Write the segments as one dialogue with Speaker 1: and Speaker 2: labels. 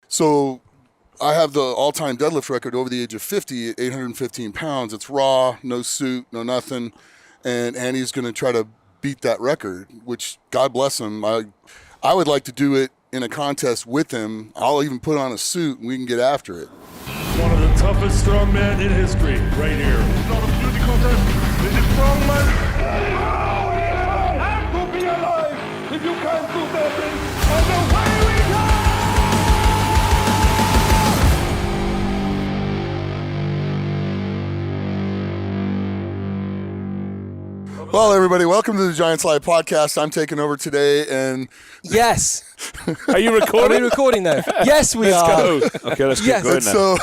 Speaker 1: So I have the all-time deadlift record over the age of 50 at 815 pounds. It's raw, no suit, no nothing. And Andy's going to try to beat that record, which, God bless him. I would like to do it in a contest with him. I'll even put on a suit and we can get after it.
Speaker 2: One of the toughest strongmen in history, right here. It's not a beauty contest. This is strongman. Have to be alive. If you can't do that, then on the way we go.
Speaker 1: Well, everybody, welcome to the Giants Live podcast. I'm taking over today, and
Speaker 3: Yes.
Speaker 4: Are you
Speaker 3: Are
Speaker 4: recording?
Speaker 3: we recording though? Yes, we
Speaker 4: Let's
Speaker 3: are.
Speaker 4: go. Okay, let's
Speaker 3: Yes.
Speaker 4: get going now.
Speaker 1: so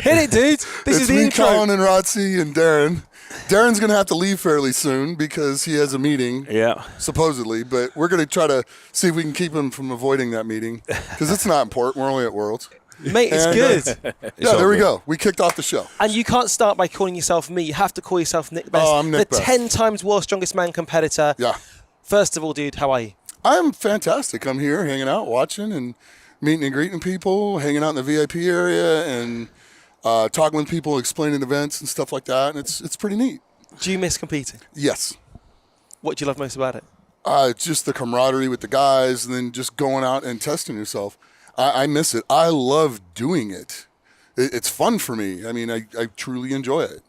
Speaker 3: Hit it, dude. This is
Speaker 1: it's
Speaker 3: the
Speaker 1: me,
Speaker 3: intro.
Speaker 1: Colin, and Rotsy, and Darren. Darren's going to have to leave fairly soon because he has a meeting.
Speaker 4: Yeah.
Speaker 1: Supposedly, but we're going to try to see if we can keep him from avoiding that meeting because it's not important. We're only at Worlds.
Speaker 3: Mate, it's
Speaker 1: And,
Speaker 3: good.
Speaker 1: Yeah, there we go. We kicked off the show.
Speaker 3: And you can't start by calling yourself me. You have to call yourself Nick Best,
Speaker 1: Oh, I'm Nick
Speaker 3: the
Speaker 1: Best.
Speaker 3: 10 times world's strongest man competitor.
Speaker 1: Yeah,
Speaker 3: First of all, dude, how are you?
Speaker 1: I'm fantastic. I'm here hanging out, watching, and meeting and greeting people, hanging out in the VIP area, and talking with people, explaining events and stuff like that. And it's pretty neat.
Speaker 3: Do you miss competing?
Speaker 1: Yes.
Speaker 3: What do you love most about it?
Speaker 1: Just the camaraderie with the guys, and then just going out and testing yourself. I miss it. I love doing it. It's fun for me. I mean, I truly enjoy it.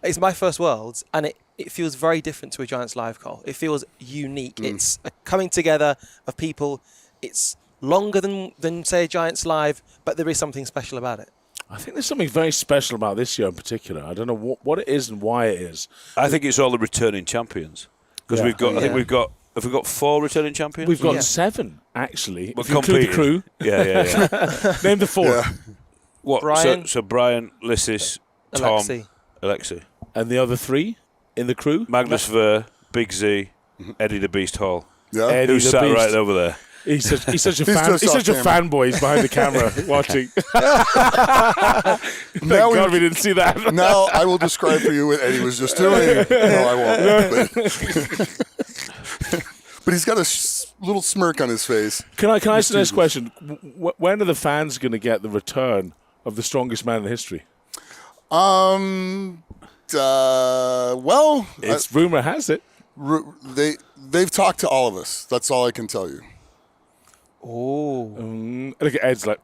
Speaker 3: It's my first Worlds, and it feels very different to a Giants Live call. It feels unique. It's a coming together of people. It's longer than say, a Giants Live, but there is something special about it.
Speaker 4: I think there's something very special about this year in particular. I don't know what it is and why it is.
Speaker 5: I think it's all the returning champions because
Speaker 4: Yeah.
Speaker 5: we've got. I think
Speaker 3: Yeah.
Speaker 5: we've got. Have we got 4 returning champions?
Speaker 4: We've got
Speaker 3: Yeah.
Speaker 4: 7, actually.
Speaker 5: But
Speaker 4: If you include the crew.
Speaker 5: Yeah.
Speaker 4: Name the 4.
Speaker 1: Yeah.
Speaker 5: What?
Speaker 3: Brian.
Speaker 5: So Brian, Lissis, Tom,
Speaker 3: Alexi.
Speaker 5: Alexi,
Speaker 4: And the other 3 in the crew?
Speaker 5: Magnus Ver, Big Z, Eddie the Beast Hall.
Speaker 1: Yeah.
Speaker 4: Eddie
Speaker 5: Who's
Speaker 4: the
Speaker 5: sat
Speaker 4: Beast.
Speaker 5: right over there?
Speaker 4: He's such a
Speaker 1: He's
Speaker 4: fan.
Speaker 1: just
Speaker 4: He's
Speaker 1: off
Speaker 4: such a
Speaker 1: camera.
Speaker 4: fanboy. He's behind the camera watching.
Speaker 1: Now
Speaker 4: Thank God we didn't see that.
Speaker 1: Now I will describe for you what Eddie was just doing. No, I won't. But he's got a little smirk on his face.
Speaker 4: Can I ask the next
Speaker 1: Jesus.
Speaker 4: question? When are the fans going to get the return of the strongest man in history?
Speaker 1: Well,
Speaker 4: It's rumor has it.
Speaker 1: they've talked to all of us. That's all I can tell you.
Speaker 3: Oh.
Speaker 4: Look at Ed's like,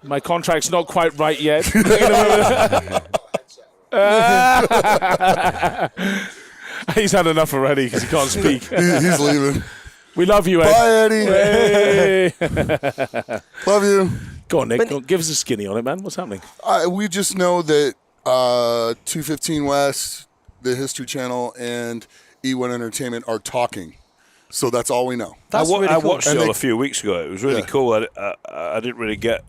Speaker 4: my contract's not quite right yet. He's had enough already because he can't speak.
Speaker 1: He's leaving.
Speaker 4: We love you, Ed.
Speaker 1: Bye, Eddie.
Speaker 4: Hey.
Speaker 1: Love you.
Speaker 4: Go on, Nick.
Speaker 3: But-
Speaker 4: Go on, give us a skinny on it, man. What's happening?
Speaker 1: We just know that 215 West, the History Channel, and E1 Entertainment are talking. So that's all we know.
Speaker 3: That's really
Speaker 5: I
Speaker 3: cool.
Speaker 5: watched
Speaker 1: And
Speaker 5: it all
Speaker 1: they-
Speaker 5: a few weeks ago. It was really
Speaker 1: Yeah.
Speaker 5: cool. I didn't really get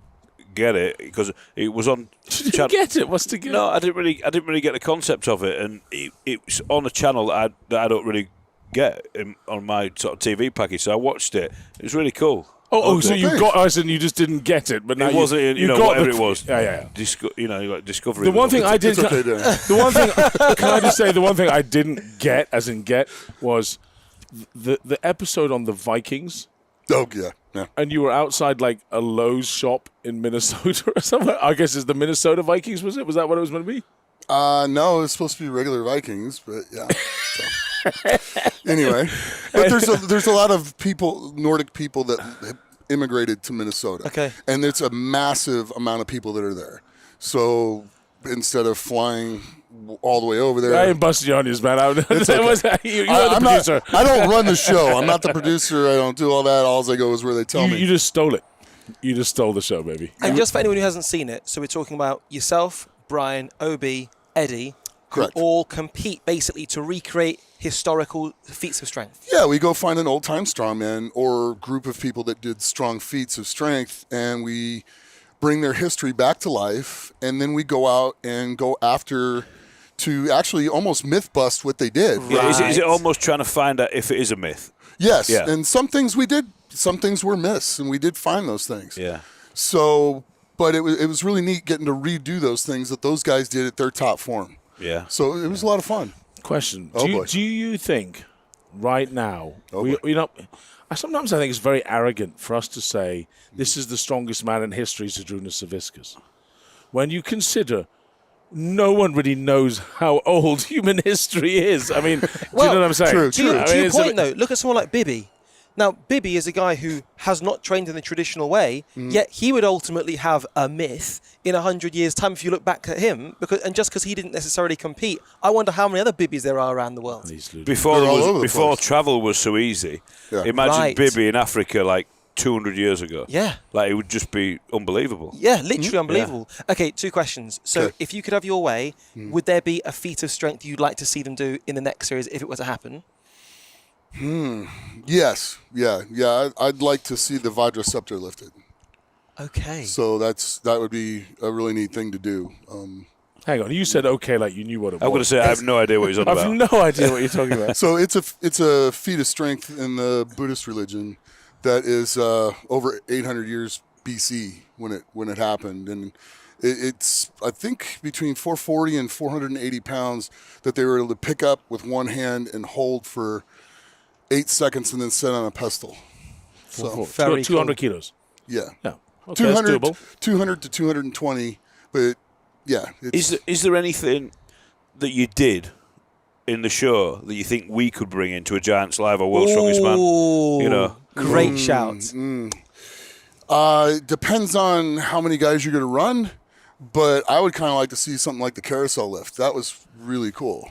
Speaker 5: it because it was on.
Speaker 4: Did you get it? What's the good?
Speaker 5: No, I didn't really get the concept of it, and it's on a channel that I don't really get on my sort of TV package. So I watched it. It was really cool.
Speaker 4: Oh, so you
Speaker 1: thanks.
Speaker 4: got us and you just didn't get it, but now
Speaker 5: It wasn't,
Speaker 4: you
Speaker 5: know,
Speaker 4: got
Speaker 5: whatever
Speaker 4: the-
Speaker 5: it was.
Speaker 4: Yeah.
Speaker 5: Like Discovery.
Speaker 4: The one thing I
Speaker 1: It's
Speaker 4: did,
Speaker 1: okay, Darren.
Speaker 4: the one thing, can I just say, the one thing I didn't get, as in get, was the episode on the Vikings.
Speaker 1: Oh, yeah.
Speaker 4: And you were outside like a Lowe's shop in Minnesota or somewhere. I guess it's the Minnesota Vikings, was it? Was that what it was going to be?
Speaker 1: No, it's supposed to be regular Vikings, but yeah. So. Anyway, but there's a lot of people, Nordic people that have immigrated to Minnesota.
Speaker 3: Okay.
Speaker 1: And it's a massive amount of people that are there. So instead of flying all the way over there,
Speaker 4: I ain't busting your onions, man.
Speaker 1: It's okay.
Speaker 4: You're the
Speaker 1: I'm
Speaker 4: producer.
Speaker 1: I don't run the show. I'm not the producer. I don't do all that. All I go is where they tell me.
Speaker 4: You just stole it. You just stole the show, baby.
Speaker 3: And just for anyone who hasn't seen it, so we're talking about yourself, Brian, Obi, Eddie, who
Speaker 1: Correct.
Speaker 3: all compete basically to recreate historical feats of strength.
Speaker 1: Yeah, we go find an old-time strongman or group of people that did strong feats of strength, and we bring their history back to life, and then we go out and go after to actually almost myth bust what they did.
Speaker 5: Yeah, is
Speaker 3: Right.
Speaker 5: it almost trying to find out if it is a myth?
Speaker 1: Yes,
Speaker 5: Yeah.
Speaker 1: and some things we did, some things were myths, and we did find those things.
Speaker 5: Yeah.
Speaker 1: So, but it was really neat getting to redo those things that those guys did at their top form.
Speaker 5: Yeah.
Speaker 1: So it was a lot of fun.
Speaker 4: Question.
Speaker 1: Oh, boy.
Speaker 4: Do you think right now, sometimes I think it's very arrogant for us to say this is the strongest man in history, Zydrunas Savickas. When you consider no one really knows how old human history is. I mean, do you know what I'm saying?
Speaker 1: True,
Speaker 3: To your,
Speaker 1: true.
Speaker 3: to your point, though, look at someone like Bibby. Now, Bibby is a guy who has not trained in the traditional way, yet he would ultimately have a myth in 100 years' time if you look back at him. Just because he didn't necessarily compete, I wonder how many other Bibbies there are around the world.
Speaker 5: Before travel was so easy, imagine Bibby in Africa like 200 years ago.
Speaker 3: Yeah.
Speaker 5: Like, it would just be unbelievable.
Speaker 3: Yeah, literally unbelievable. Okay, 2 questions. So if you could have your way, would there be a feat of strength you'd like to see them do in the next series if it were to happen?
Speaker 1: Yes. Yeah. I'd like to see the Vajra scepter lifted.
Speaker 3: Okay.
Speaker 1: So that would be a really neat thing to do.
Speaker 4: Hang on, you said okay like you knew what it was.
Speaker 5: I'm going to say I have no idea what he's on
Speaker 4: I
Speaker 5: about.
Speaker 4: have no idea what you're talking about.
Speaker 1: So it's a feat of strength in the Buddhist religion that is over 800 years BC when it happened, and it's I think between 440 and 480 pounds that they were able to pick up with one hand and hold for 8 seconds and then set on a pestle. So
Speaker 3: Very
Speaker 4: 200 kilos.
Speaker 1: yeah,
Speaker 4: Yeah. Okay, that's doable.
Speaker 1: 200 to 220, but yeah.
Speaker 5: Is there anything that you did in the show that you think we could bring into a Giants Live or World's Strongest Man? You know,
Speaker 3: Great shout.
Speaker 1: Depends on how many guys you're going to run, but I would kind of like to see something like the carousel lift. That was really cool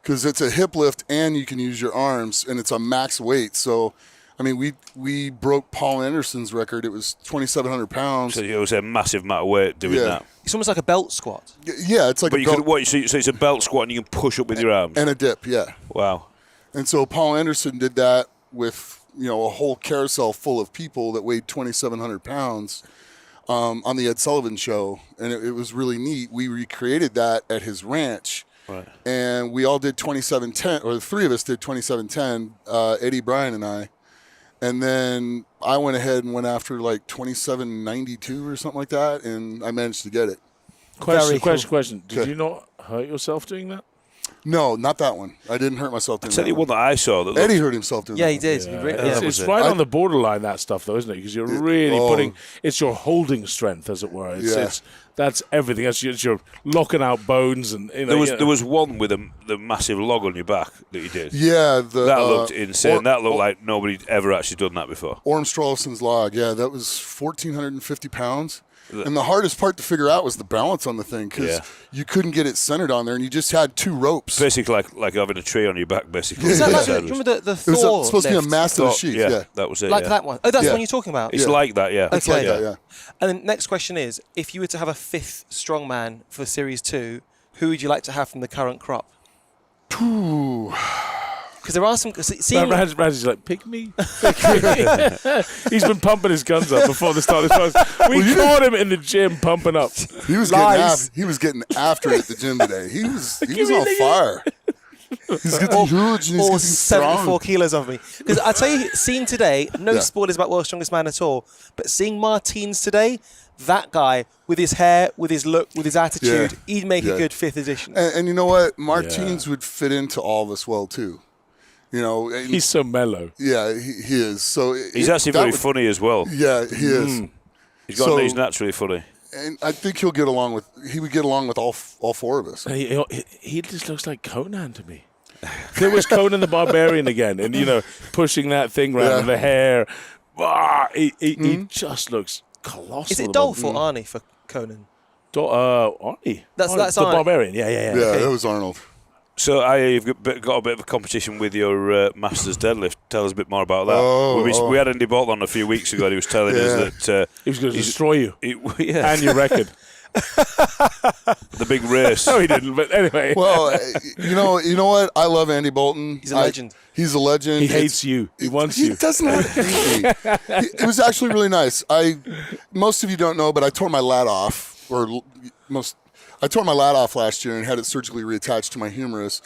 Speaker 1: because it's a hip lift and you can use your arms, and it's a max weight. So, I mean, we broke Paul Anderson's record. It was 2,700 pounds.
Speaker 5: so it was a massive amount of weight doing that.
Speaker 3: It's almost like a belt squat.
Speaker 1: Yeah, it's like
Speaker 5: But
Speaker 1: a
Speaker 5: you
Speaker 1: belt
Speaker 5: could so it's a belt squat and you can push up with your arms.
Speaker 1: and a dip. Yeah,
Speaker 5: Wow.
Speaker 1: and so Paul Anderson did that with a whole carousel full of people that weighed 2,700 pounds on the Ed Sullivan Show, and it was really neat. We recreated that at his ranch.
Speaker 5: Right.
Speaker 1: And we all did 27:10, or the 3 of us did 27:10, Eddie, Brian, and I. And then I went ahead and went after like 27:92 or something like that, and I managed to get it.
Speaker 4: Question. Did
Speaker 1: Okay.
Speaker 4: you not hurt yourself doing that?
Speaker 1: No, not that one. I didn't hurt myself doing
Speaker 5: Tell
Speaker 1: that
Speaker 5: you one that I saw that
Speaker 1: Eddie
Speaker 5: looked,
Speaker 1: hurt himself doing
Speaker 3: Yeah,
Speaker 1: that
Speaker 3: he did. He re-
Speaker 4: It's,
Speaker 3: yeah.
Speaker 4: it's right on the borderline, that stuff, though, isn't it? Because you're really putting it's your holding strength, as it were. That's everything. It's your locking out bones, and
Speaker 5: there was one with the massive log on your back that you did.
Speaker 1: Yeah,
Speaker 5: That looked insane. That looked like nobody'd ever actually done that before.
Speaker 1: Orm Strolson's log. Yeah, that was 1,450 pounds. And the hardest part to figure out was the balance on the thing because you couldn't get it centered on there, and you just had 2 ropes.
Speaker 5: Basically, like having a tree on your back, basically.
Speaker 3: Is that like,
Speaker 5: Sideways.
Speaker 3: remember the
Speaker 1: It was
Speaker 3: Thor
Speaker 1: supposed to be a
Speaker 3: lift?
Speaker 1: mast of the sheath. Yeah.
Speaker 5: that was it.
Speaker 3: Like
Speaker 5: yeah.
Speaker 3: that one. Oh, that's the
Speaker 1: Yeah.
Speaker 3: one you're talking about.
Speaker 5: It's like that, yeah.
Speaker 1: It's like
Speaker 3: Okay.
Speaker 1: that, yeah.
Speaker 3: And then next question is, if you were to have a 5th strongman for Series 2, who would you like to have from the current crop? Because there are some...
Speaker 4: Raz's like, pick me. He's been pumping his guns up before the start of this podcast. We caught him in the gym pumping up.
Speaker 1: He was getting after it at the gym today. He was on fire. He's getting huge and he's
Speaker 3: or
Speaker 1: getting
Speaker 3: 74
Speaker 1: strong.
Speaker 3: kilos of me. Because I tell you, seeing today, no
Speaker 1: Yeah.
Speaker 3: spoilers about World's Strongest Man at all, but seeing Martins today, that guy, with his hair, with his look, with his attitude, he'd make a good 5th edition.
Speaker 1: And you know what? Martins would fit into all of us well, too. You know, and
Speaker 4: He's so mellow.
Speaker 1: yeah, he is. So
Speaker 5: He's actually very funny as well.
Speaker 1: Yeah, he is.
Speaker 5: He's naturally funny.
Speaker 1: And I think he would get along with all 4 of us.
Speaker 4: He just looks like Conan to me. There was Conan the Barbarian again, and pushing that thing around with the hair. He just looks colossal.
Speaker 3: Is it Dolph or Arnie for Conan?
Speaker 4: Arnie.
Speaker 3: That's
Speaker 4: the
Speaker 3: Arnie.
Speaker 4: Barbarian. Yeah.
Speaker 1: Yeah, that was Arnold.
Speaker 5: So you've got a bit of a competition with your Masters deadlift. Tell us a bit more about that. We had Andy Bolton on a few weeks ago, and he was telling us that
Speaker 4: he was going to destroy you
Speaker 5: yeah.
Speaker 4: and your record.
Speaker 5: The big race.
Speaker 4: No, he didn't. But anyway,
Speaker 1: Well, you know what? I love Andy Bolton.
Speaker 3: He's a legend.
Speaker 1: He's a legend.
Speaker 4: he hates you. He wants
Speaker 1: He
Speaker 4: you.
Speaker 1: doesn't hate me. It was actually really nice. Most of you don't know, but I tore my lat off, I tore my lat off last year and had it surgically reattached to my humerus.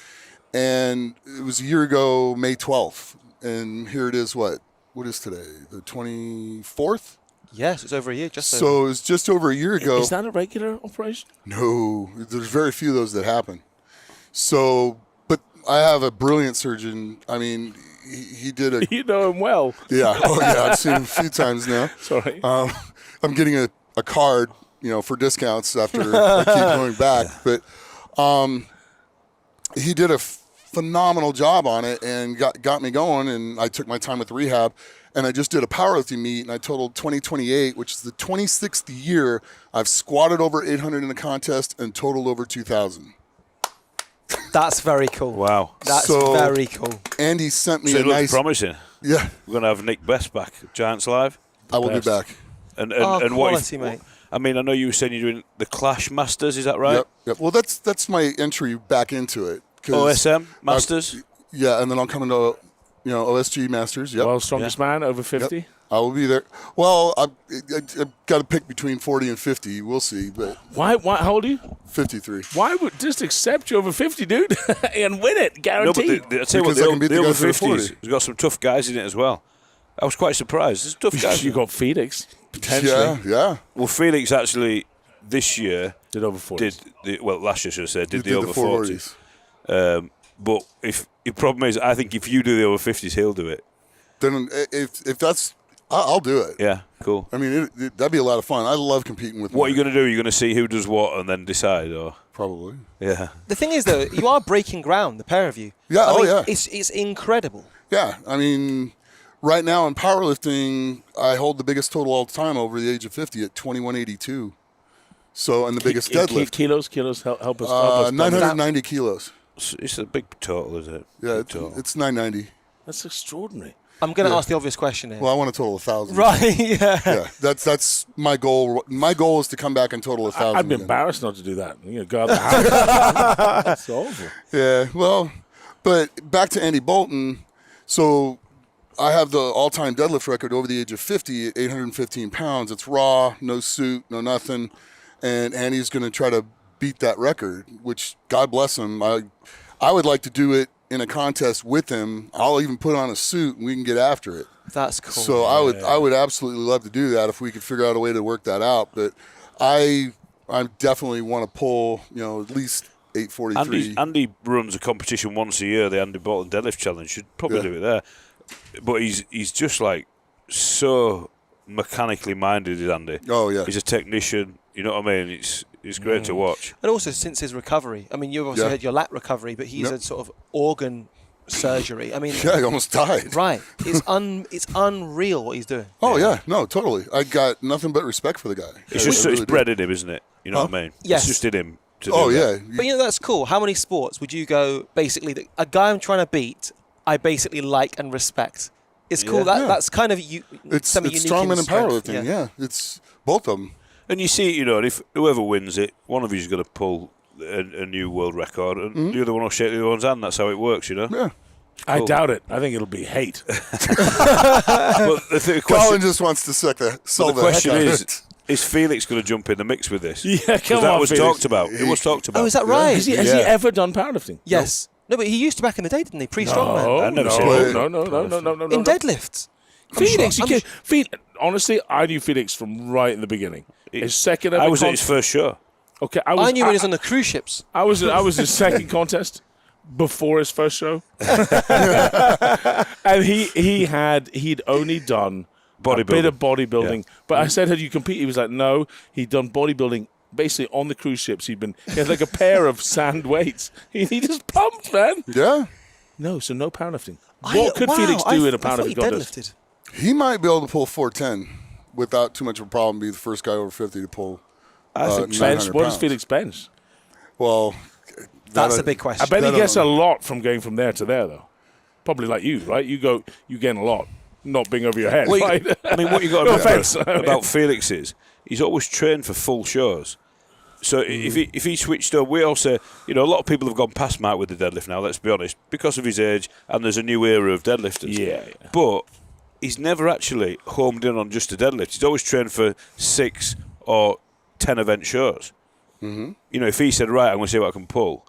Speaker 1: And it was a year ago, May 12th. And here it is, what is today? The 24th?
Speaker 3: Yes, it's over a year.
Speaker 1: So it was just over a year ago.
Speaker 4: Is that a regular operation?
Speaker 1: No, there's very few of those that happen. So, but I have a brilliant surgeon. I mean, he did a.
Speaker 4: You know him well.
Speaker 1: Yeah. Oh, yeah. I've seen him a few times now.
Speaker 4: Sorry.
Speaker 1: I'm getting a card, for discounts after I keep going back. But he did a phenomenal job on it and got me going. And I took my time with rehab. And I just did a powerlifting meet, and I totaled 2028, which is the 26th year I've squatted over 800 in a contest and totaled over 2,000.
Speaker 3: That's very cool.
Speaker 5: Wow.
Speaker 3: That's very cool.
Speaker 1: Andy sent me
Speaker 5: So
Speaker 1: a
Speaker 5: it looks
Speaker 1: nice.
Speaker 5: promising.
Speaker 1: Yeah,
Speaker 5: We're going to have Nick Best back at Giants Live.
Speaker 1: I will be
Speaker 4: best.
Speaker 1: back.
Speaker 5: And
Speaker 3: Quality,
Speaker 5: what if,
Speaker 3: mate.
Speaker 5: I mean, I know you were saying you're doing the Clash Masters, is that right?
Speaker 1: Yep. Well, that's my entry back into it. 'cause
Speaker 5: OSM Masters?
Speaker 1: yeah, and then I'll come into OSG Masters. Yep.
Speaker 4: Well, strongest man over 50.
Speaker 1: Yep. I will be there. Well, I've got to pick between 40 and 50. We'll see, but
Speaker 4: Why? How old are you?
Speaker 1: 53.
Speaker 4: Why would just accept you over 50, dude, and win it?
Speaker 5: No,
Speaker 4: Guaranteed.
Speaker 5: but I tell you what,
Speaker 1: Because I can beat
Speaker 5: the
Speaker 1: the
Speaker 5: over
Speaker 1: guys that are
Speaker 5: 50s
Speaker 1: 40.
Speaker 5: has got some tough guys in it as well. I was quite surprised. There's tough guys.
Speaker 4: you got Felix potentially.
Speaker 1: Yeah.
Speaker 5: Well, Felix actually this year
Speaker 4: Did over 40.
Speaker 5: last year, should I say, did
Speaker 1: You
Speaker 5: the over 40s. But if the problem is, I think if you do the over 50s, he'll do it.
Speaker 1: Then if that's, I'll do it.
Speaker 5: Yeah, cool.
Speaker 1: I mean, that'd be a lot of fun. I love competing with.
Speaker 5: What are you
Speaker 1: Mark,
Speaker 5: going to do? You're going to see who does what and then decide, or
Speaker 1: Probably.
Speaker 5: yeah.
Speaker 3: The thing is, though, you are breaking ground, the pair of you.
Speaker 1: Yeah,
Speaker 3: I mean,
Speaker 1: yeah.
Speaker 3: It's incredible.
Speaker 1: Yeah, I mean, right now in powerlifting, I hold the biggest total all time over the age of 50 at 2182. So, and the biggest deadlift,
Speaker 4: Kilos, help us.
Speaker 1: 990 kilos.
Speaker 5: It's a big total, is it?
Speaker 1: Yeah,
Speaker 5: Big total.
Speaker 1: it's 990.
Speaker 4: That's extraordinary.
Speaker 3: I'm going to
Speaker 1: Yeah.
Speaker 3: ask the obvious question here.
Speaker 1: Well, I want to total 1,000.
Speaker 3: Right, yeah.
Speaker 1: Yeah, that's my goal. My goal is to come back and total 1,000.
Speaker 4: I'd be
Speaker 1: again.
Speaker 4: embarrassed not to do that. Go out the house. That's awful.
Speaker 1: Yeah, well, but back to Andy Bolton. So I have the all-time deadlift record over the age of 50 at 815 pounds. It's raw, no suit, no nothing. And Andy's going to try to beat that record, which, God bless him. I would like to do it in a contest with him. I'll even put on a suit and we can get after it.
Speaker 3: That's cool.
Speaker 1: So I would absolutely love to do that if we could figure out a way to work that out. But I definitely want to pull, at least 843.
Speaker 5: Andy runs a competition once a year, the Andy Bolton Deadlift Challenge. Should probably do it there. But he's just like so mechanically minded, is Andy.
Speaker 1: Oh, yeah.
Speaker 5: He's a technician. You know what I mean? It's great to watch.
Speaker 3: And also, since his recovery, I mean, you've obviously had your lat recovery, but he's
Speaker 1: Yep.
Speaker 3: had sort of organ surgery. I mean,
Speaker 1: Yeah, I almost died.
Speaker 3: right. It's unreal what he's doing.
Speaker 1: Oh, yeah. No, totally. I got nothing but respect for the guy.
Speaker 5: It's
Speaker 1: I
Speaker 5: just
Speaker 1: really
Speaker 5: it's
Speaker 1: do.
Speaker 5: bred in him, isn't it? You know what I mean?
Speaker 3: Yes.
Speaker 5: It's just in him. To
Speaker 1: Oh,
Speaker 5: do that.
Speaker 1: yeah.
Speaker 3: But that's cool. How many sports would you go, basically, a guy I'm trying to beat, I basically like and respect? It's cool.
Speaker 5: Yeah.
Speaker 3: That's kind of
Speaker 1: It's
Speaker 3: something unique
Speaker 1: strongman
Speaker 3: in
Speaker 1: and
Speaker 3: strength.
Speaker 1: powerlifting. Yeah, it's both of them.
Speaker 5: And you see, and if whoever wins it, one of you's going to pull a new world record, and the other one will shake the other one's hand. That's how it works,
Speaker 1: Yeah.
Speaker 4: I doubt it. I think it'll be hate.
Speaker 5: But the
Speaker 1: Colin
Speaker 5: question,
Speaker 1: just wants to sell
Speaker 5: the
Speaker 1: the
Speaker 5: question
Speaker 1: heck out of
Speaker 5: is:
Speaker 1: it.
Speaker 5: is Felix going to jump in the mix with this?
Speaker 4: Yeah,
Speaker 5: 'Cause
Speaker 4: come
Speaker 5: that
Speaker 4: on,
Speaker 5: was
Speaker 4: Felix.
Speaker 5: talked about. It was talked about.
Speaker 3: Oh, is that right?
Speaker 4: Has he
Speaker 5: Yeah.
Speaker 4: ever done powerlifting?
Speaker 3: Yes. No, but he used to back in the day, didn't he? Pre-strongman.
Speaker 5: I've never
Speaker 4: no,
Speaker 5: seen
Speaker 1: it.
Speaker 4: no.
Speaker 3: In deadlifts.
Speaker 4: Felix,
Speaker 3: I'm
Speaker 4: you can't. Honestly, I knew Felix from right in the beginning. His second ever
Speaker 5: I was at his
Speaker 4: contest.
Speaker 5: first show.
Speaker 4: Okay,
Speaker 3: I knew when he was on the cruise ships.
Speaker 4: I was his second contest before his first show, and he'd only done a bit of bodybuilding. But I said, "Had you compete?" He was like, "No." He'd done bodybuilding basically on the cruise ships. He had like a pair of sand weights. He just pumped, man.
Speaker 1: Yeah.
Speaker 4: No, so no powerlifting. What could Felix do in a
Speaker 3: I thought he
Speaker 4: powerlifting contest?
Speaker 3: deadlifted.
Speaker 1: He might be able to pull 410 without too much of a problem. Be the first guy over 50 to pull.
Speaker 5: I think
Speaker 4: Bench.
Speaker 1: 900
Speaker 4: What does
Speaker 1: pounds.
Speaker 4: Felix bench?
Speaker 1: Well,
Speaker 3: That's
Speaker 1: that-
Speaker 3: a big question.
Speaker 4: I bet he
Speaker 1: That
Speaker 4: gets
Speaker 1: I
Speaker 4: a
Speaker 1: don't
Speaker 4: lot from going from there to there, though. Probably like you, right? You gain a lot, not being over your head,
Speaker 5: Well,
Speaker 4: right?
Speaker 5: I mean, what you got to
Speaker 4: No
Speaker 5: remember
Speaker 4: offense.
Speaker 5: about Felix is he's always trained for full shows. So if he switched up, we all say, a lot of people have gone past Mark with the deadlift now, let's be honest, because of his age, and there's a new era of deadlifters.
Speaker 4: Yeah.
Speaker 5: But he's never actually homed in on just a deadlift. He's always trained for 6 or 10 event shows. Mm-hmm. If he said, right, I'm going to see what I can pull,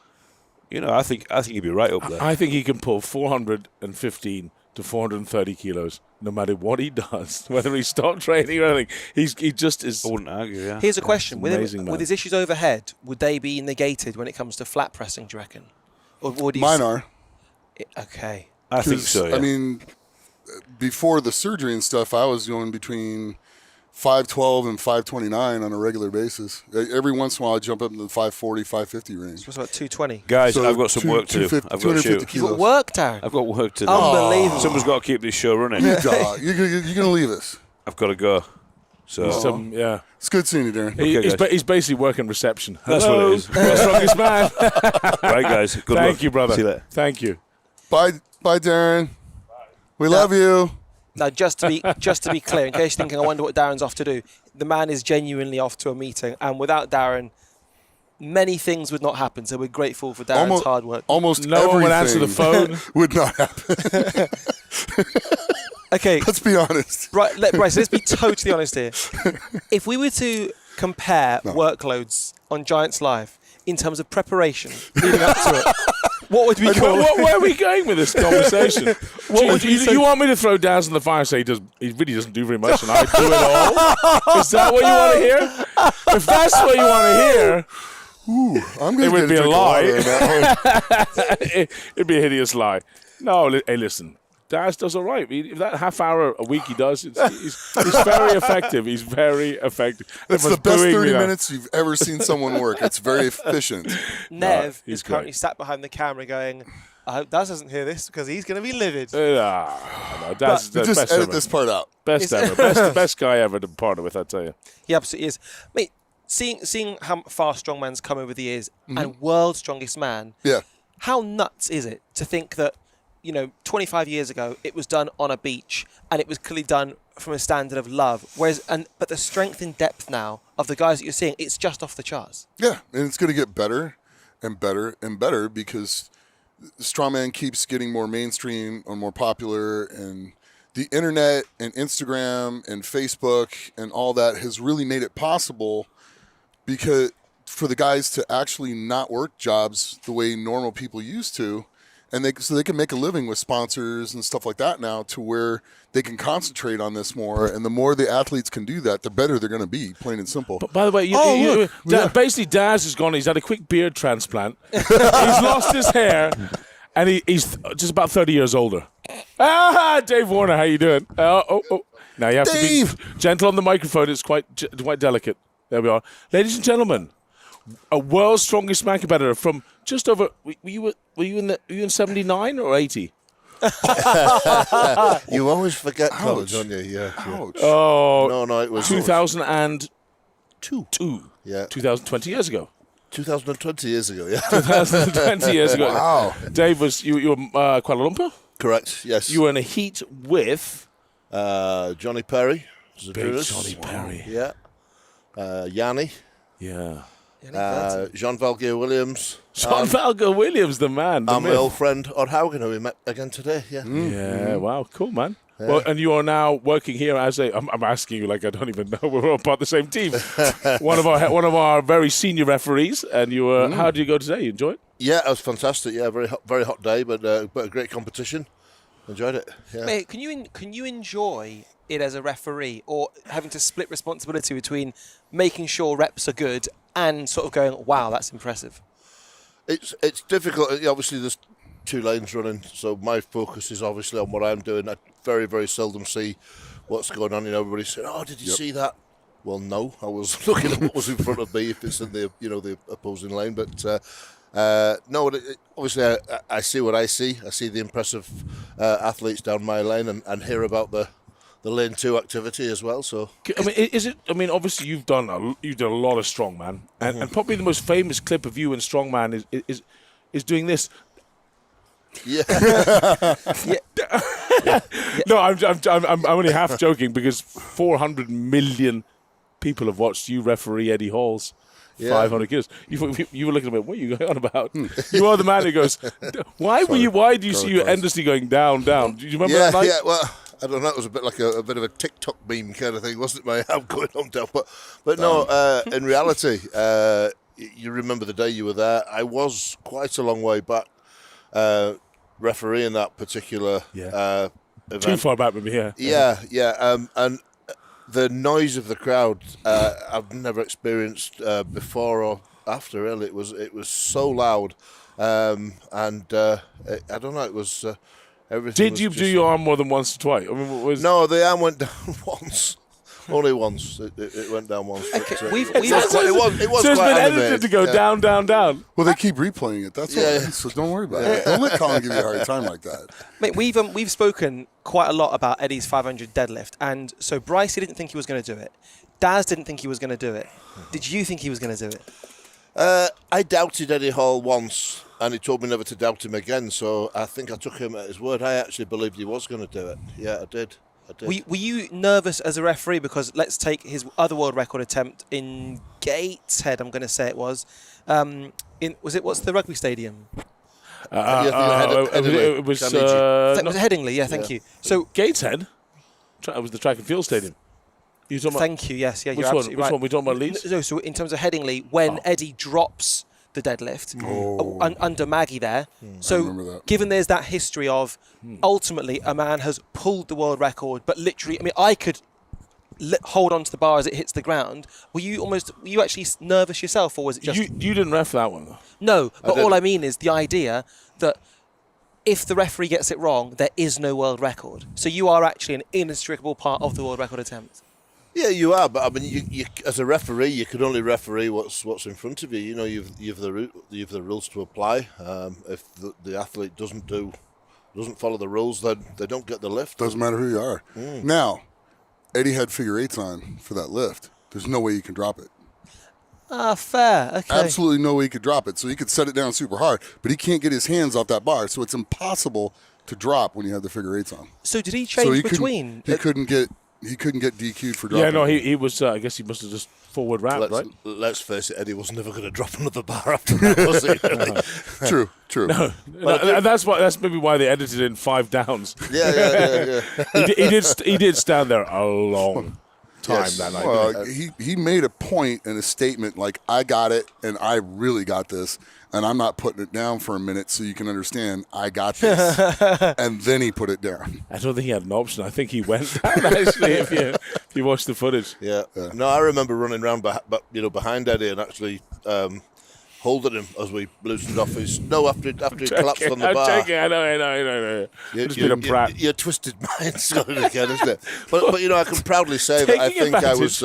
Speaker 5: I think he'd be right up there.
Speaker 4: I think he can pull 415 to 430 kilos, no matter what he does, whether he stopped training or anything. He just is.
Speaker 5: I wouldn't argue, yeah.
Speaker 3: Here's a question:
Speaker 4: amazing, man.
Speaker 3: with his issues overhead, would they be negated when it comes to flat pressing? Do you reckon? Or would he
Speaker 1: Mine are.
Speaker 3: Okay.
Speaker 5: I think so. Yeah.
Speaker 1: I mean, before the surgery and stuff, I was going between 512 and 529 on a regular basis. Every once in a while, I jump up into the 540, 550 range.
Speaker 3: What's about 220?
Speaker 5: Guys,
Speaker 1: So
Speaker 5: I've got some work to do.
Speaker 1: 250
Speaker 5: I've got to shoot.
Speaker 3: You've
Speaker 1: kilos.
Speaker 3: got work, Darren.
Speaker 5: I've got work to do.
Speaker 3: Unbelievable.
Speaker 5: Someone's got to keep this show running.
Speaker 1: You're going to leave us.
Speaker 5: I've got to go. So
Speaker 4: Yeah.
Speaker 1: It's good seeing you, Darren.
Speaker 4: He's basically working reception.
Speaker 5: That's
Speaker 4: Hello,
Speaker 5: what it is.
Speaker 4: world's strongest man.
Speaker 5: right, guys. Good luck.
Speaker 4: Thank you, brother.
Speaker 5: See you later.
Speaker 4: Thank you.
Speaker 1: Bye, Darren. We love you.
Speaker 3: Now, just to be clear, in case you're thinking, I wonder what Darren's off to do, the man is genuinely off to a meeting, and without Darren, many things would not happen. So we're grateful for Darren's hard work.
Speaker 1: Almost
Speaker 4: No one would answer the
Speaker 1: everything
Speaker 4: phone.
Speaker 1: would not happen.
Speaker 3: Okay,
Speaker 1: Let's be honest.
Speaker 3: right, Bryce, let's be totally honest here. If we were to compare workloads on Giants Live in terms of preparation leading up to it, what would we call it?
Speaker 4: Where are we going with this conversation? You want me to throw Daz in the fire and say he really doesn't do very much and I do it all? Is that what you want to hear? If that's what you want to hear,
Speaker 1: I'm going
Speaker 4: it would be a
Speaker 1: drink
Speaker 4: lie.
Speaker 1: water on that one.
Speaker 4: It'd be a hideous lie. No, hey, listen. Daz does all right. If that half hour a week he does, he's very effective. He's very effective.
Speaker 1: It's the
Speaker 4: Everyone's
Speaker 1: best
Speaker 4: booing
Speaker 1: 30
Speaker 4: me now.
Speaker 1: minutes you've ever seen someone work. It's very efficient.
Speaker 3: Nev
Speaker 4: he's
Speaker 3: is currently
Speaker 4: great.
Speaker 3: sat behind the camera going, I hope Daz doesn't hear this because he's going to be livid.
Speaker 4: No, Daz is the
Speaker 1: Just
Speaker 4: best
Speaker 1: edit
Speaker 4: ever.
Speaker 1: this part out.
Speaker 4: Best ever. Best guy ever to partner with, I tell you.
Speaker 3: He absolutely is. Mate, seeing how far Strongman's come over the years and world's strongest man,
Speaker 1: Yeah.
Speaker 3: how nuts is it to think that, 25 years ago it was done on a beach and it was clearly done from a standard of love, but the strength and depth now of the guys that you're seeing, it's just off the charts.
Speaker 1: Yeah, and it's going to get better and better and better because strongman keeps getting more mainstream or more popular, and the internet and Instagram and Facebook and all that has really made it possible because for the guys to actually not work jobs the way normal people used to, and so they can make a living with sponsors and stuff like that now, to where they can concentrate on this more. And the more the athletes can do that, the better they're going to be, plain and simple.
Speaker 4: But by the way, basically Daz has gone. He's had a quick beard transplant. He's lost his hair, and he's just about 30 years older. Dave Warner, how you doing? Now you have
Speaker 1: Dave!
Speaker 4: to be gentle on the microphone. It's quite delicate. There we are, ladies and gentlemen. A world's strongest man competitor from just over. Were you in 79 or 80?
Speaker 6: You always forget college, don't you? Yeah.
Speaker 1: Ouch.
Speaker 4: Oh,
Speaker 6: No, it was
Speaker 4: 2002.
Speaker 6: Yeah.
Speaker 4: 2020 years ago.
Speaker 6: 2020 years ago. Yeah.
Speaker 4: 2020 years ago.
Speaker 1: Wow.
Speaker 4: Dave you were Kuala Lumpur.
Speaker 6: Correct. Yes.
Speaker 4: You were in a heat with
Speaker 6: Johnny Perry.
Speaker 4: Big Johnny Perry.
Speaker 6: Yeah. Yanni.
Speaker 4: Yeah.
Speaker 6: Jean Valgeir Williams.
Speaker 4: John Valgo Williams, the man. The
Speaker 6: And my
Speaker 4: myth.
Speaker 6: old friend Odd Haugen, who we met again today. Yeah.
Speaker 4: Yeah, wow, cool, man. Well, and you are now working here as I'm asking you like I don't even know. We're all part of the same team. one of our very senior referees. And you were. How did you go today? You enjoy it?
Speaker 6: Yeah, it was fantastic. Yeah, very hot day, but a great competition. Enjoyed it. Yeah.
Speaker 3: Mate, can you enjoy it as a referee, or having to split responsibility between making sure reps are good and sort of going, wow, that's impressive?
Speaker 6: It's difficult. Obviously, there's two lanes running, so my focus is obviously on what I'm doing. I very, very seldom see what's going on. Everybody said, "Oh, did you see that?" Well, no, I was looking at what was in front of me if it's in the the opposing lane. But no, obviously I see what I see. I see the impressive athletes down my lane and hear about the lane 2 activity as well. So
Speaker 4: I mean, is it? I mean, obviously you've done a lot of strongman, and probably the most famous clip of you in strongman is doing this.
Speaker 6: yeah,
Speaker 4: No, I'm only half joking because 400 million people have watched you referee Eddie Hall's 500 kilos. You were looking at me. What are you going on about? You are the man who goes. Why do you see you endlessly going down? Do you remember that night?
Speaker 6: Yeah. Well, I don't know. It was a bit like a bit of a TikTok meme kind of thing, wasn't it? I'm going on down, but no. In reality, you remember the day you were there. I was quite a long way back, refereeing that particular event.
Speaker 4: Too far back with me here.
Speaker 6: Yeah. And the noise of the crowd, I've never experienced before or after. Really, it was so loud. I don't know. It was everything.
Speaker 4: Did you do your arm more than once or twice? I mean, what was
Speaker 6: No, the arm went down once. Only once. It went down once.
Speaker 3: Okay,
Speaker 6: But,
Speaker 3: we've-
Speaker 6: it
Speaker 3: we've-
Speaker 6: was quite, it was
Speaker 4: so it's
Speaker 6: quite
Speaker 4: been
Speaker 6: animated.
Speaker 4: edited to go down, down, down.
Speaker 1: Well, they keep replaying it. That's all.
Speaker 6: Yeah.
Speaker 1: So don't worry about it. Don't let Colin give you a hard time like that.
Speaker 3: Mate, we've spoken quite a lot about Eddie's 500 deadlift, and so Bryce didn't think he was going to do it. Daz didn't think he was going to do it. Did you think he was going to do it?
Speaker 6: I doubted Eddie Hall once, and he told me never to doubt him again. So I think I took him at his word. I actually believed he was going to do it. Yeah, I did.
Speaker 3: Were you nervous as a referee? Because let's take his other world record attempt in Gateshead, I'm going to say it was. What's the rugby stadium?
Speaker 4: It was
Speaker 3: Was it Headingley? Yeah, thank you. So
Speaker 4: Gateshead. It was the track and field stadium. You talking about?
Speaker 3: thank you. Yes, yeah,
Speaker 4: Which
Speaker 3: you're
Speaker 4: one?
Speaker 3: absolutely
Speaker 4: Which
Speaker 3: right.
Speaker 4: one? We talking about Leeds?
Speaker 3: No, so in terms of Headingley, when Eddie drops the deadlift under Maggie there. So
Speaker 1: remember that.
Speaker 3: given there's that history of ultimately a man has pulled the world record, but literally, I mean, I could hold on to the bar as it hits the ground. Were you actually nervous yourself, or was it just
Speaker 4: You didn't ref that one though.
Speaker 3: no? But all I mean is the idea that if the referee gets it wrong, there is no world record. So you are actually an inextricable part of the world record attempt.
Speaker 6: Yeah, you are, but I mean, you as a referee, you can only referee what's in front of you. You know, you've the rules to apply. If the athlete doesn't follow the rules, then they don't get the lift.
Speaker 1: Doesn't matter who you are. Now, Eddie had figure eights on for that lift. There's no way you can drop it.
Speaker 3: Fair. Okay.
Speaker 1: Absolutely no way he could drop it. So he could set it down super hard, but he can't get his hands off that bar. So it's impossible to drop when you have the figure eights on.
Speaker 3: So did he
Speaker 1: So
Speaker 3: change
Speaker 1: he
Speaker 3: between?
Speaker 1: couldn't get DQ'd for dropping.
Speaker 4: Yeah, no, he was. I guess he must have just forward wrapped, right?
Speaker 6: Let's face it, Eddie was never going to drop another bar after that, was he?
Speaker 1: True.
Speaker 4: And that's maybe why they edited in 5 downs.
Speaker 6: Yeah.
Speaker 4: He did stand there a long time
Speaker 6: Yes.
Speaker 4: that night.
Speaker 1: Well, he made a point and a statement like, I got it and I really got this, and I'm not putting it down for a minute so you can understand I got this. And then he put it down.
Speaker 4: I don't think he had an option. I think he went down, actually, if you watch the footage.
Speaker 6: Yeah. No, I remember running around, behind Eddie and actually holding him as we loosened off his. No, after he collapsed on the bar.
Speaker 4: I'm joking. I know. Just been a brat.
Speaker 6: Your twisted mind's going again, isn't it? But I can proudly say that I
Speaker 4: Taking
Speaker 6: think I
Speaker 4: advantage.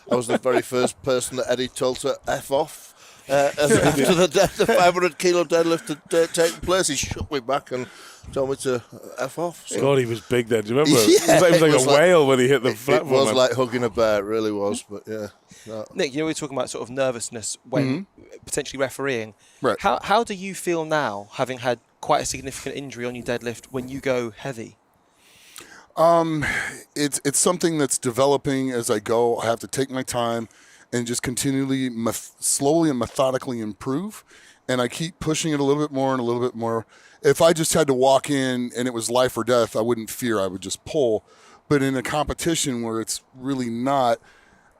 Speaker 6: was the very first person that Eddie told to F off. After the 500 kilo deadlift had taken place, he shook me back and told me to F off. So.
Speaker 4: God, he was big then. Do you remember?
Speaker 6: Yeah,
Speaker 4: it was like
Speaker 6: it was
Speaker 4: a
Speaker 6: like-
Speaker 4: whale when he hit the
Speaker 6: It
Speaker 4: platform.
Speaker 6: was like hugging a bear, it really was. But yeah, no.
Speaker 3: Nick, we were talking about sort of nervousness when potentially refereeing.
Speaker 1: Right.
Speaker 3: How do you feel now, having had quite a significant injury on your deadlift, when you go heavy?
Speaker 1: It's something that's developing as I go. I have to take my time and just continually, slowly and methodically improve. And I keep pushing it a little bit more and a little bit more. If I just had to walk in and it was life or death, I wouldn't fear. I would just pull. But in a competition where it's really not,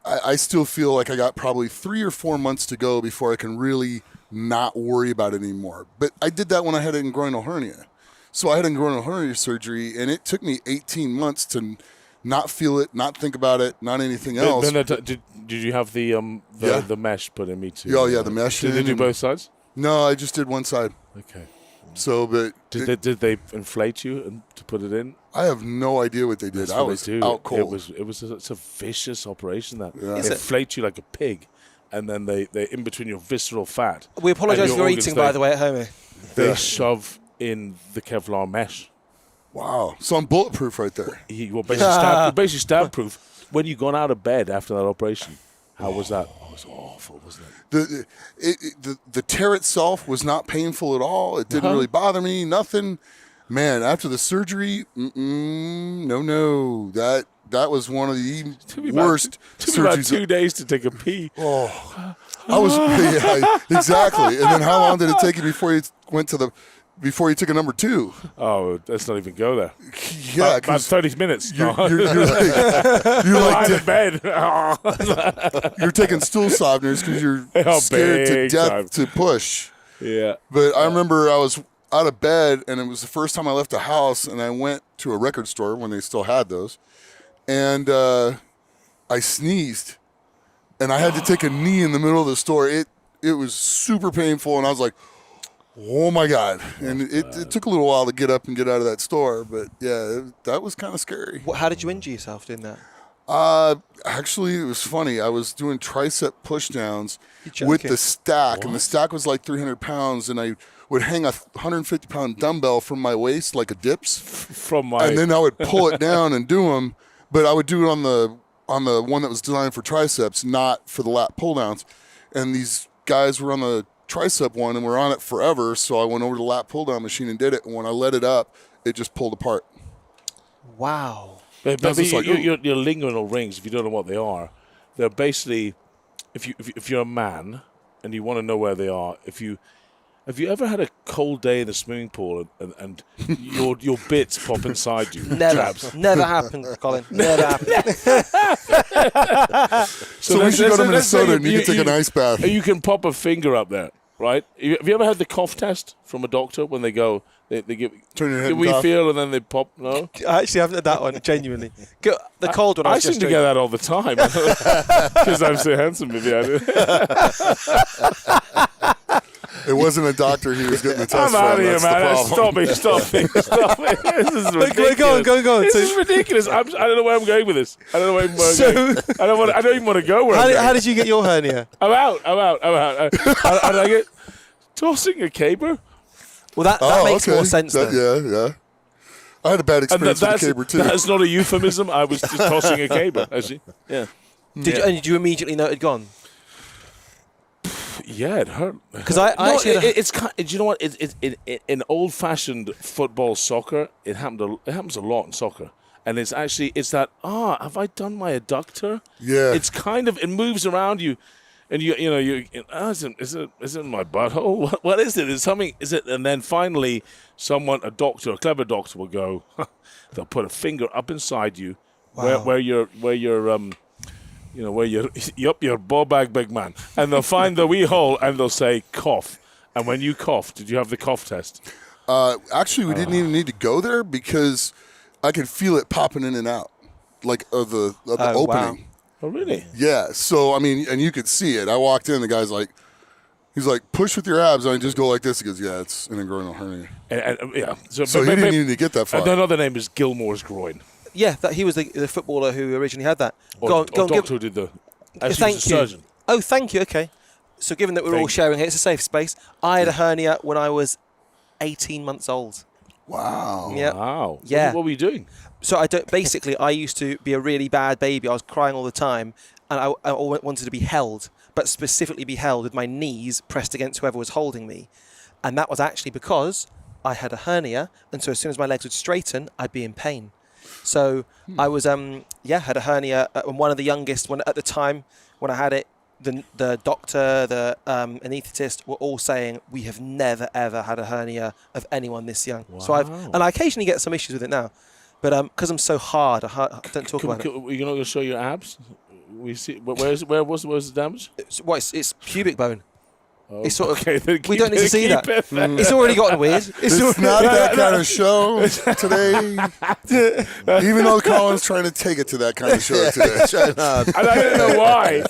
Speaker 1: I still feel like I got probably 3 or 4 months to go before I can really not worry about it anymore. But I did that when I had an inguinal hernia. So I had inguinal hernia surgery, and it took me 18 months to not feel it, not think about it, not anything else.
Speaker 4: Did you have the mesh put in me too?
Speaker 1: Oh, yeah, the mesh.
Speaker 4: Did they do
Speaker 1: in,
Speaker 4: both sides?
Speaker 1: No, I just did one side.
Speaker 4: Okay.
Speaker 1: So, but
Speaker 4: Did they inflate you and to put it in?
Speaker 1: I have no idea what they did.
Speaker 4: That's
Speaker 1: I
Speaker 4: what
Speaker 1: was
Speaker 4: they do.
Speaker 1: out cold.
Speaker 4: It's a vicious operation that
Speaker 1: Yeah.
Speaker 3: Is
Speaker 4: they
Speaker 3: it?
Speaker 4: inflate you like a pig, and then they in between your visceral fat.
Speaker 3: We apologise
Speaker 4: and
Speaker 3: for your
Speaker 4: organs,
Speaker 3: eating, by the way, at home.
Speaker 4: They
Speaker 1: Yeah.
Speaker 4: shove in the Kevlar mesh.
Speaker 1: Wow. So I'm bulletproof right there.
Speaker 4: You're basically stab proof. When you gone out of bed after that operation, how was that? Oh, it was awful, wasn't it?
Speaker 1: The tear itself was not painful at all. It didn't really bother me. Nothing. Man, after the surgery, no. That was one of the worst
Speaker 4: Took me about
Speaker 1: surgeries.
Speaker 4: 2 days to take a pee.
Speaker 1: I was yeah, exactly. And then how long did it take you before you before you took a number 2?
Speaker 4: Oh, let's not even go there.
Speaker 1: Yeah,
Speaker 4: About
Speaker 1: 'cause
Speaker 4: 30 minutes.
Speaker 1: you're like
Speaker 4: lying in bed.
Speaker 1: you're taking stool softeners because you're
Speaker 4: Oh,
Speaker 1: scared to
Speaker 4: big
Speaker 1: death
Speaker 4: time.
Speaker 1: to push.
Speaker 4: Yeah.
Speaker 1: But I remember I was out of bed, and it was the first time I left the house, and I went to a record store when they still had those, and I sneezed, and I had to take a knee in the middle of the store. It was super painful, and I was like, Oh my God! And it took a little while to get up and get out of that store, but yeah, that was kind of scary.
Speaker 3: How did you injure yourself doing that?
Speaker 1: Actually, it was funny. I was doing tricep pushdowns
Speaker 3: You're
Speaker 1: with
Speaker 3: joking.
Speaker 1: the stack, and the stack was like 300 pounds, and I would hang a 150-pound dumbbell from my waist like a dips,
Speaker 4: From my
Speaker 1: and then I would pull it down and do them. But I would do it on the one that was designed for triceps, not for the lat pull downs. And these guys were on the tricep one, and we're on it forever. So I went over to the lat pull down machine and did it. And when I let it up, it just pulled apart.
Speaker 3: Wow.
Speaker 4: But
Speaker 1: was just like,
Speaker 4: your linguinal rings, if you don't know what they are, they're basically, if you're a man and you want to know where they are, have you ever had a cold day in the swimming pool and your bits pop inside you?
Speaker 3: Never happened, Colin. Never happened.
Speaker 1: So we should go to Minnesota and you can take an ice bath.
Speaker 4: You can pop a finger up there, right? Have you ever had the cough test from a doctor when they go, they give,
Speaker 1: Turn your head
Speaker 4: do
Speaker 1: and
Speaker 4: we
Speaker 1: cough.
Speaker 4: feel, and then they pop? No?
Speaker 3: I actually haven't had that one, genuinely. The cold one,
Speaker 4: I
Speaker 3: was
Speaker 4: seem
Speaker 3: just
Speaker 4: to get that all the time because I'm so handsome, maybe I do.
Speaker 1: It wasn't a doctor he was getting the test
Speaker 4: I'm
Speaker 1: from.
Speaker 4: out of here,
Speaker 1: That's the
Speaker 4: man.
Speaker 1: problem.
Speaker 4: Stop me. This is ridiculous.
Speaker 3: Go on.
Speaker 4: This
Speaker 3: So-
Speaker 4: is ridiculous. I don't know where I'm going with this. I don't know where I'm going. I don't even want to go where I'm
Speaker 3: How
Speaker 4: going.
Speaker 3: did you get your hernia?
Speaker 4: I'm out. How did I get tossing a caber?
Speaker 3: Well, that makes more sense then.
Speaker 1: Yeah. I had a bad
Speaker 4: And
Speaker 1: experience with the caber too.
Speaker 4: that's not a euphemism. I was just tossing a caber, actually. Yeah.
Speaker 3: Did you immediately know it had gone?
Speaker 4: Yeah, it hurt.
Speaker 3: Because I actually had a-
Speaker 4: it's kind. Do you know what? In old-fashioned football, soccer, it happens a lot in soccer, and it's that. Have I done my adductor?
Speaker 1: Yeah.
Speaker 4: It's kind of, it moves around you, and is it my butthole? What is it? Is something? Is it? And then finally, a clever doctor, will go. They'll put a finger up inside you, where you're your ball bag, big man. And they'll find the wee hole and they'll say, cough. And when you cough, did you have the cough test?
Speaker 1: Actually, we didn't even need to go there because I could feel it popping in and out, like of the opening.
Speaker 3: wow.
Speaker 4: Oh, really?
Speaker 1: Yeah. So I mean, and you could see it. I walked in. The guy's like, he's like, push with your abs. And I just go like this. He goes, yeah, it's an inguinal hernia.
Speaker 4: And, yeah.
Speaker 1: So he didn't even get that far.
Speaker 4: Another name is Gilmore's groin.
Speaker 3: Yeah, he was the footballer who originally had that.
Speaker 4: Or doctor who did the...
Speaker 3: Thank you.
Speaker 4: Surgeon.
Speaker 3: Oh, thank you. Okay. So given that we're all sharing it, it's a safe space. I had a hernia when I was 18 months old.
Speaker 1: Wow.
Speaker 3: Yeah.
Speaker 4: Wow.
Speaker 3: Yeah.
Speaker 4: What were you doing?
Speaker 3: So I used to be a really bad baby. I was crying all the time, and I wanted to be held, but specifically be held with my knees pressed against whoever was holding me. And that was actually because I had a hernia, and so as soon as my legs would straighten, I'd be in pain. So I was, had a hernia. And one of the youngest, at the time when I had it, the doctor, the anaesthetist were all saying, we have never, ever had a hernia of anyone this young.
Speaker 4: Wow.
Speaker 3: So I occasionally get some issues with it now. But because I'm so hard, I don't talk about it.
Speaker 4: You're not going to show your abs? We see. Where was the damage?
Speaker 3: It's pubic bone.
Speaker 4: Oh,
Speaker 3: It's sort of,
Speaker 4: okay, then
Speaker 3: we don't need to see that.
Speaker 4: keep it.
Speaker 3: It's already gotten weird.
Speaker 1: It's not that kind of show today. Even though Colin's trying to take it to that kind of show today.
Speaker 4: And I don't know why.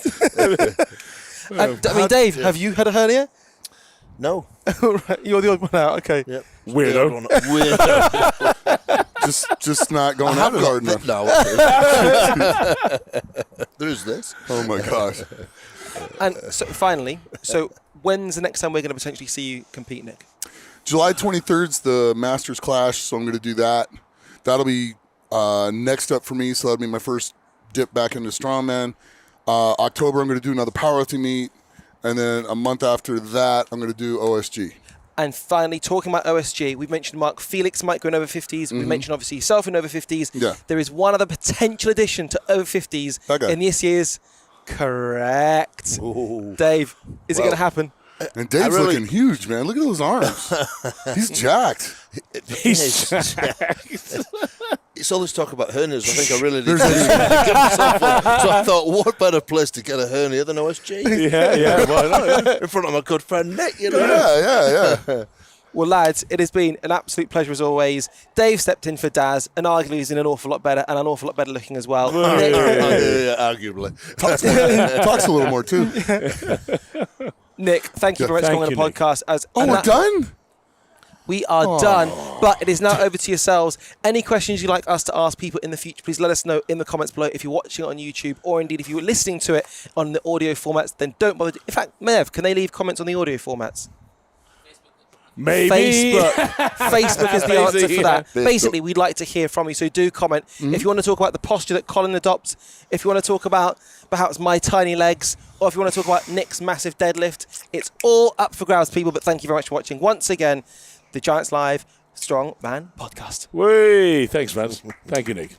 Speaker 3: I mean, Dave, have you had a hernia?
Speaker 6: No.
Speaker 3: Right, you're the odd one out. Okay.
Speaker 6: Yep.
Speaker 4: Weirdo.
Speaker 6: Weirdo.
Speaker 1: just not going out hard enough.
Speaker 6: No. There is this.
Speaker 1: Oh my gosh.
Speaker 3: And so finally, when's the next time we're going to potentially see you compete, Nick?
Speaker 1: July 23rd's the Masters Clash, so I'm going to do that. That'll be next up for me, so that'll be my first dip back into strongman. October, I'm going to do another powerlifting meet, and then a month after that, I'm going to do OSG.
Speaker 3: And finally, talking about OSG, we've mentioned Mark Felix might go in over 50s. We've mentioned, obviously, yourself in over 50s.
Speaker 1: Yeah.
Speaker 3: There is one other potential addition to over 50s
Speaker 1: Okay.
Speaker 3: in this year's. Correct.
Speaker 6: Ooh.
Speaker 3: Dave, is it going to happen?
Speaker 1: And Dave's looking huge, man. Look at those arms. He's jacked.
Speaker 6: It's all this talk about hernias. I think I really need to give myself one. So I thought, what better place to get a hernia than OSG?
Speaker 4: Yeah. Why not?
Speaker 6: In front of my good friend Nick, you know.
Speaker 1: Yeah.
Speaker 3: Well, lads, it has been an absolute pleasure as always. Dave stepped in for Daz, and arguably he's in an awful lot better and an awful lot better looking as well. Nick,
Speaker 6: Arguably.
Speaker 1: Talks a little more, too.
Speaker 3: Nick, thank you very much for coming on the
Speaker 4: Nick.
Speaker 3: podcast.
Speaker 1: Oh, we're done?
Speaker 3: We are done, but it is now over to yourselves. Any questions you'd like us to ask people in the future, please let us know in the comments below. If you're watching it on YouTube, or indeed if you're listening to it on the audio formats, then don't bother. In fact, Mev, can they leave comments on the audio formats?
Speaker 4: Maybe.
Speaker 3: Facebook is the answer for that.
Speaker 1: Facebook.
Speaker 3: Basically, we'd like to hear from you, so do comment. If you want to talk about the posture that Colin adopts, if you want to talk about perhaps my tiny legs, or if you want to talk about Nick's massive deadlift, it's all up for grabs, people. But thank you very much for watching once again the Giants Live Strong Man podcast.
Speaker 4: Whey! Thanks, man. Thank you, Nick.